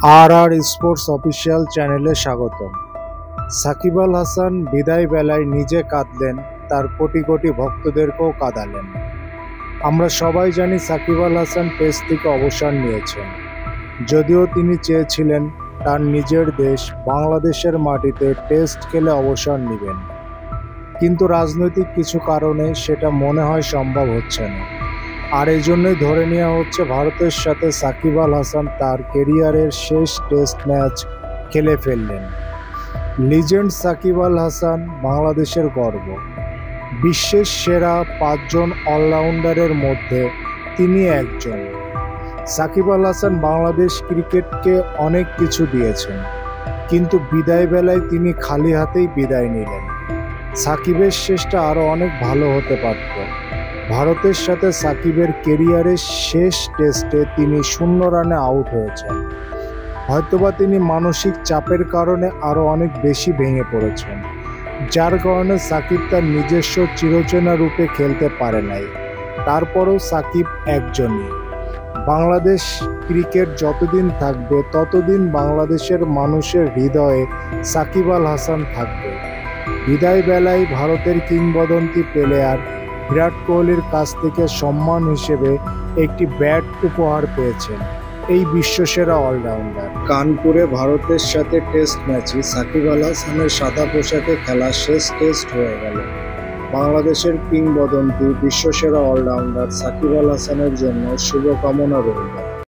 আর sports official চ্যানেলে স্বাগতম। সাকিব আল হাসান বিদায় বেলায় নিজে কাঁদলেন, তার কোটি কোটি ভক্তদেরকেও কাঁদালেন। আমরা সবাই জানি সাকিব আল হাসান টেস্ট থেকে অবসর নিয়েছেন, যদিও তিনি চেয়েছিলেন তার নিজের দেশ বাংলাদেশের মাটিতে টেস্ট খেলে অবসর নেবেন, কিন্তু রাজনৈতিক কিছু কারণে সেটা মনে হয় সম্ভব হচ্ছে না। আর এই জন্যই ধরে নেওয়া হচ্ছে ভারতের সাথে সাকিব আল হাসান তার কেরিয়ারের শেষ টেস্ট ম্যাচ খেলে ফেললেন। লিজেন্ড সাকিব আল হাসান বাংলাদেশের গর্ব। বিশ্বের সেরা 5 জন অলরাউন্ডারের মধ্যে তিনি একজন। সাকিব আল হাসান বাংলাদেশ ক্রিকেটকে অনেক কিছু দিয়েছেন, কিন্তু বিদায় বেলায় তিনি খালি হাতেই বিদায় নিলেন। সাকিবের শেষটা আরও অনেক ভালো হতে পারত। ভারতের সাথে সাকিবের কেরিয়ারের শেষ টেস্টে তিনি 0 রানে আউট হয়েছেন। হয়তোবা তিনি মানসিক চাপের কারণে আরও অনেক বেশি ভেঙে পড়েছেন, যার কারণে সাকিব তার নিজস্ব চিরচেনা রূপে খেলতে পারে নাই। তারপরও সাকিব একজনই। বাংলাদেশ ক্রিকেট যতদিন থাকবে ততদিন বাংলাদেশের মানুষের হৃদয়ে সাকিব আল হাসান থাকবে। বিদায় বেলায় ভারতের কিংবদন্তি প্লেয়ার বিরাট কোহলির কাছ থেকে সম্মান হিসেবে একটি ব্যাট উপহার পেয়েছেন এই বিশ্বসেরা অলরাউন্ডার। কানপুরে ভারতের সাথে টেস্ট ম্যাচে সাকিব আল হাসানের সাদা পোশাকে খেলা শেষ টেস্ট হয়ে গেল। বাংলাদেশের কিংবদন্তি বিশ্বসেরা অলরাউন্ডার সাকিব আল হাসানের জন্য শুভকামনা রইল।